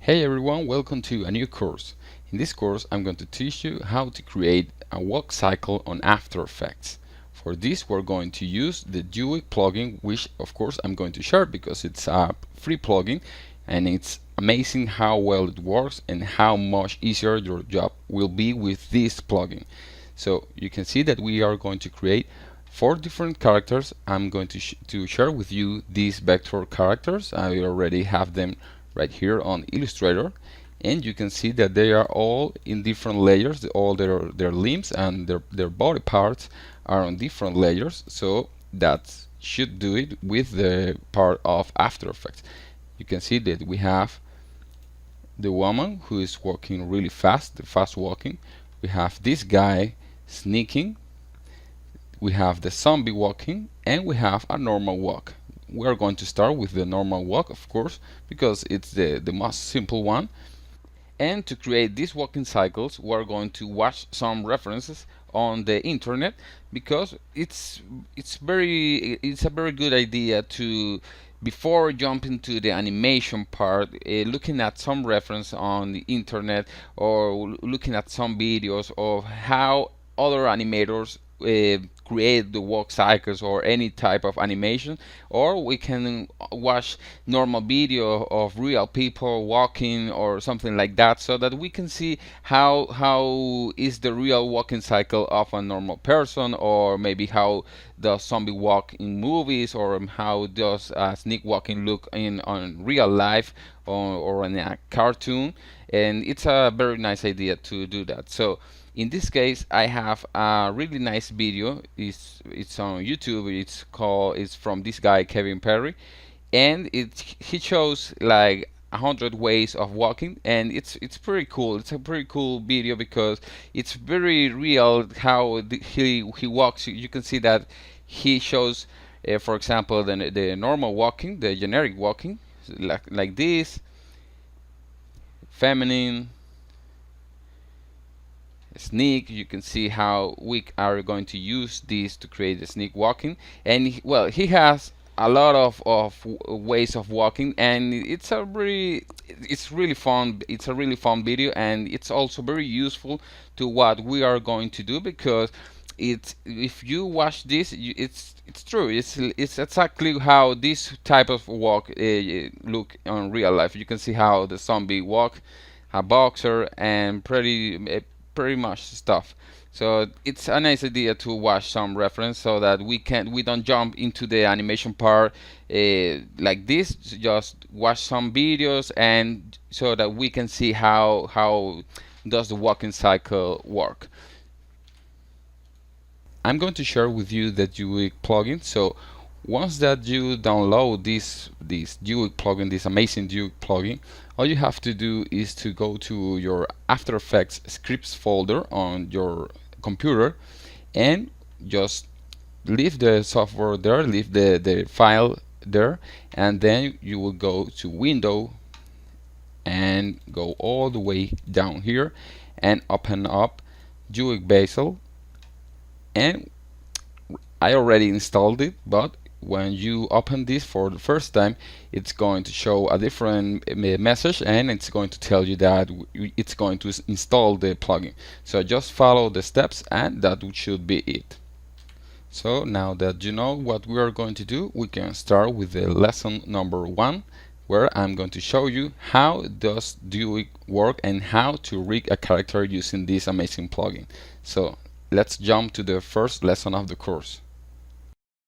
Hey everyone, welcome to a new course. In this course, I'm going to teach you how to create a walk cycle on After Effects. For this, we're going to use the Dewey plugin, which of course I'm going to share because it's a free plugin and it's amazing how well it works and how much easier your job will be with this plugin. So you can see that we are going to create 4 different characters. I'm going to share with you these vector characters. I already have them right here on Illustrator, and you can see that they are all in different layers. All their limbs and their body parts are on different layers, so that should do it with the part of After Effects. You can see that we have the woman who is walking really fast, the fast walking. We have this guy sneaking. We have the zombie walking, and we have a normal walk. We are going to start with the normal walk, of course, because it's the most simple one. And to create these walking cycles, we're going to watch some references on the internet because it's a very good idea to, before jumping to the animation part, looking at some reference on the internet or looking at some videos of how other animators create the walk cycles or any type of animation, or we can watch normal video of real people walking or something like that, so that we can see how is the real walking cycle of a normal person, or maybe how does zombie walk in movies, or how does sneak walking look in on real life or in a cartoon. And it's a very nice idea to do that. So in this case, I have a really nice video. It's on YouTube. It's from this guy Kevin Perry, and he shows like 100 ways of walking, and it's pretty cool. It's a pretty cool video because it's very real how he walks. You can see that he shows, for example, the normal walking, the generic walking, like this, feminine, sneak. You can see how we are going to use this to create the sneak walking. And well, he has a lot of ways of walking, and it's really fun. It's a really fun video, and it's also very useful to what we are going to do, because if you watch this, it's true. It's exactly how this type of walk look on real life. You can see how the zombie walk, a boxer, and pretty much stuff. So it's a nice idea to watch some reference so that we don't jump into the animation part like this. Just watch some videos, and so that we can see how does the walking cycle work. I'm going to share with you the Dewey plugin. So once that you download this Dewey plugin, this amazing Dewey plugin, all you have to do is to go to your After Effects scripts folder on your computer and just leave the software there, leave the file there, and then you will go to Window and go all the way down here and open up Dewey Basil. And I already installed it, but when you open this for the first time, it's going to show a different message, and it's going to tell you that it's going to install the plugin. So just follow the steps, and that should be it. So now that you know what we are going to do, we can start with the lesson number 1, where I'm going to show you how does Dewey work and how to rig a character using this amazing plugin. So let's jump to the first lesson of the course.